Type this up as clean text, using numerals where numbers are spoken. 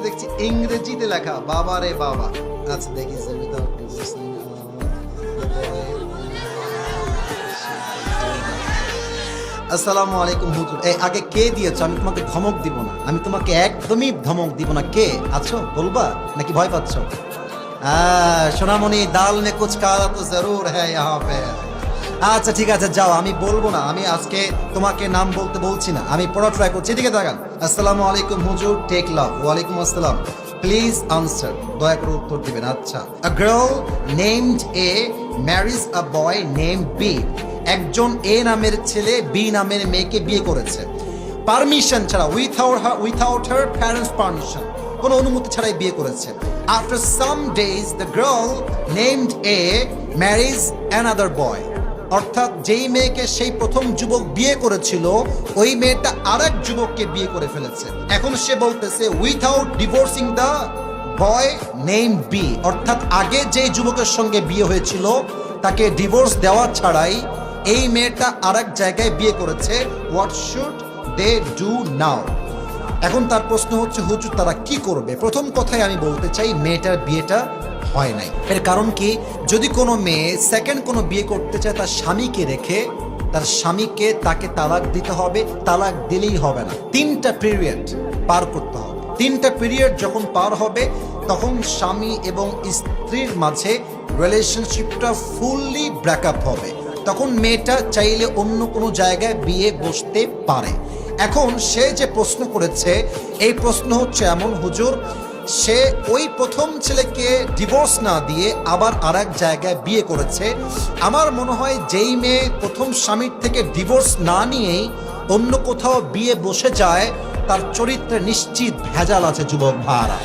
দেখছি ইংরেজিতে লেখা, বাবা রে বাবা। আচ্ছা দেখি আসসালামু আলাইকুম হুজুর। এই আগে কে দিয়েছো? আমি তোমাকে ধমক দিব না, আমি তোমাকে একদমই ধমক দিব না। কে আছো বলবা নাকি ভয় পাচ্ছ? সোনামণি, দাল মে কুছ কালা তো জরুর হ্যায় ইহাঁ পে। আচ্ছা ঠিক আছে যাও, আমি বলবো না। আমি আজকে তোমাকে নাম বলতে বলছি না, আমি পড়া ট্রাই করছি। এদিকে তাকান। আসসালামু আলাইকুম হুজুর, টেক লাভ। ওয়ালাইকুম আসসালাম। প্লিজ আনসার, দয়া করে উত্তর দিবেন। আচ্ছা, a girl named A marries a boy name B. একজন এ নামের ছেলে বি নামের মেয়েকে বিয়ে করেছে পারমিশন ছাড়া, উইথাউট হার প্যারেন্টস পারমিশন, কোনো অনুমতি ছাড়াই বিয়ে করেছে। After some days the girl named A marries another boy. অর্থাৎ যেই মেয়েকে সেই প্রথম যুবক বিয়ে করেছিল, ওই মেয়েটা আরেক যুবককে বিয়ে করে ফেলেছে। এখন সে বলতেছে without divorcing the boy name B, অর্থাৎ আগে যে যুবকের সঙ্গে বিয়ে হয়েছিল তাকে ডিভোর্স দেওয়া ছাড়াই এই মেয়েটা আরেক জায়গায় বিয়ে করেছে। What should they do now? এখন তার প্রশ্ন হচ্ছে হুজুর তারা কি করবে? প্রথম কথাই আমি বলতে চাই, মেয়েটার বিয়েটা হয় নাই। এর কারণ কি? যদি কোনো মেয়ে সেকেন্ড কোনো বিয়ে করতে চায় তার স্বামীকে রেখে, তার স্বামীকে তাকে তালাক দিতে হবে। তালাক দিলেই হবে না, 3টা পিরিয়ড পার করতে হবে। 3টা পিরিয়ড যখন পার হবে তখন স্বামী এবং স্ত্রীর মাঝে রিলেশনশিপটা ফুললি ব্রেকআপ হবে। তখন মেয়েটা চাইলে অন্য কোনো জায়গায় বিয়ে বসতে পারে। এখন সে যে প্রশ্ন করেছে, এই প্রশ্ন হচ্ছে এমন হুজুর, সে ওই প্রথম ছেলেকে ডিভোর্স না দিয়ে আবার আরেক জায়গায় বিয়ে করেছে। আমার মনে হয় যেই মেয়ে প্রথম স্বামীর থেকে ডিভোর্স না নিয়েই অন্য কোথাও বিয়ে বসে যায়, তার চরিত্রে নিশ্চিত ভেজাল আছে যুবক ভাইরা।